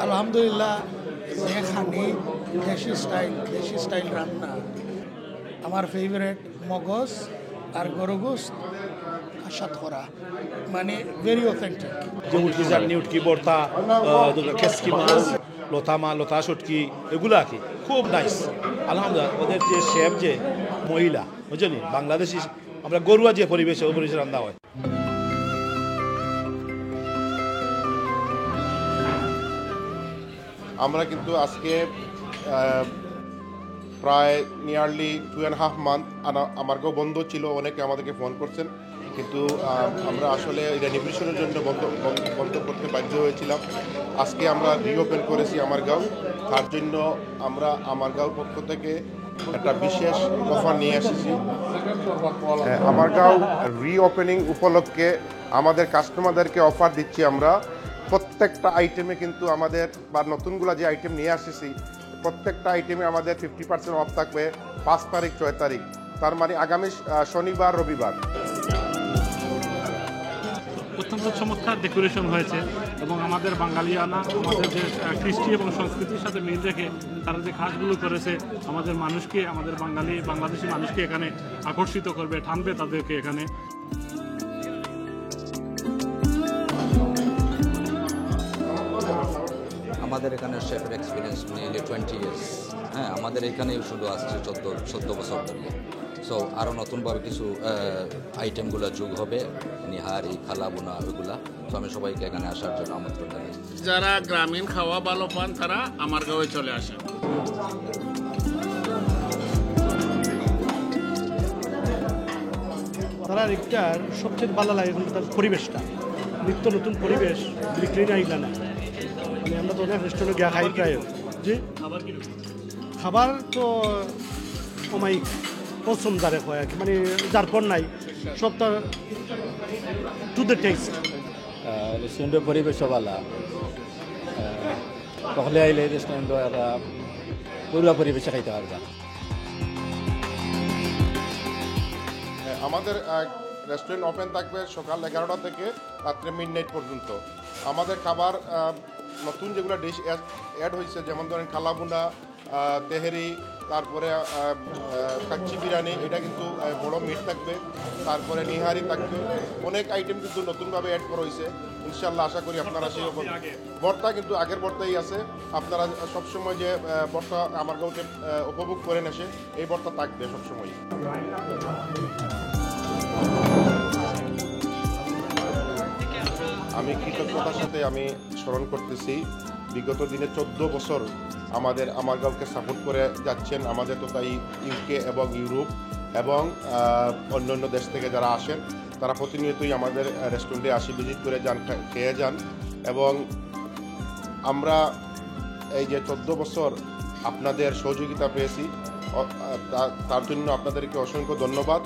আলহামদুলিল্লাহ যেখানে দেশি স্টাইল রান্না আমার ফেভারেট মগজ আর গরু গোশত সাত করা মানে ভেরি অথেন্টিক। যে উটকি চাটনি, উটকি ভর্তা, খেসকি মাছ, লতা শুটকি এগুলো আর কি খুব নাইস। আলহামদুলিল্লাহ ওদের যে শেফ যে মহিলা বুঝলি বাংলাদেশি আমরা গরুয়া যে পরিবেশে ওই পরিবেশে রান্না হয়। আমরা কিন্তু আজকে প্রায় নিয়ারলি 2.5 মান্থ আমার কেউ বন্ধ ছিল, অনেকে আমাদেরকে ফোন করছেন, কিন্তু আমরা আসলে রেনিভেশনের জন্য বন্ধ করতে বাধ্য হয়েছিলাম। আজকে আমরা রিওপেন করেছি আমারগাঁও, তার জন্য আমরা আমারগাঁওর পক্ষ থেকে একটা বিশেষ অফার নিয়ে এসেছি। আমারগাঁও রিওপেনিং উপলক্ষে আমাদের কাস্টমারদেরকে অফার দিচ্ছি আমরা। প্রত্যেকটা আইটেমে কিন্তু আমাদের বা নতুনগুলো যে আইটেম নিয়ে আসেছি প্রত্যেকটা আইটেমে আমাদের 50% অফ থাকবে 5 তারিখ 6 তারিখ, তার মানে আগামী শনিবার রবিবার। অত্যন্ত চমৎকার ডেকোরেশন হয়েছে এবং আমাদের বাঙালিয়ানা আমাদের যে কৃষ্টি এবং সংস্কৃতির সাথে মিল রেখে তারা যে কাজগুলো করেছে আমাদের মানুষকে, আমাদের বাংলাদেশি মানুষকে এখানে আকর্ষিত করবে, টানবে তাদেরকে এখানে। আমাদের এখানে শেফের এক্সপিরিয়েন্স নিয়ে 20 ইয়ার্স। হ্যাঁ, আমাদের এখানেই শুধু আসছে 14 বছর ধরে। সো আরও নতুনভাবে কিছু আইটেমগুলো যোগ হবে, নিহারি, খালাবোনা ওইগুলা। তো আমি সবাইকে এখানে আসার জন্য আমন্ত্রণ জানাই। যারা গ্রামীণ খাওয়া ভালো পান তারা আমার গাঁয়ে চলে আসেন। তারা রিক্টার সবচেয়ে ভালো লাগে কিন্তু তার পরিবেশটা, নিত্য নতুন পরিবেশ, ক্লিন আইলা না। মানে আমরা তো অনেক রেস্টুরেন্টে গিয়া খাই প্রায়, যে খাবার তো অমায়িক পছন্দ যারে হয় আর কি, মানে যার পর নাই সবটা টু দ্য টেস্ট। রেস্টুরেন্টের পরিবেশ ভালো, তখন আইলে রেস্টুরেন্ট একটা পুরো পরিবেশে খাইতে পারবা। আমাদের রেস্টুরেন্ট ওপেন থাকবে সকাল 11টা থেকে রাত্রে মিডনাইট পর্যন্ত। আমাদের খাবার নতুন যেগুলো ডিশ অ্যাড হয়েছে, যেমন ধরেন খালাবুনা, তেহেরি, তারপরে কাচ্চি বিরিয়ানি, এটা কিন্তু বড় মিট থাকবে, তারপরে নিহারি থাকবে, অনেক আইটেম কিন্তু নতুনভাবে অ্যাড করা হয়েছে। ইনশাল্লাহ আশা করি আপনারা সেই ভর্তা কিন্তু আগের ভর্তাই আছে। আপনারা সবসময় যে ভর্তা আমার গাঁওতে উপভোগ করেন এসে, এই ভর্তা থাকবে সবসময়। আমি কৃতজ্ঞতার সাথে আমি স্মরণ করতেছি বিগত দিনে 14 বছর আমার গাঁওকে সাপোর্ট করে যাচ্ছেন আমাদের তথা ইউকে এবং ইউরোপ এবং অন্যান্য দেশ থেকে যারা আসেন, তারা প্রতিনিয়তই আমাদের রেস্টুরেন্টে আসি, ভিজিট করে যান, খেয়ে যান। এবং আমরা এই যে 14 বছর আপনাদের সহযোগিতা পেয়েছি, তার জন্য আপনাদেরকে অসংখ্য ধন্যবাদ।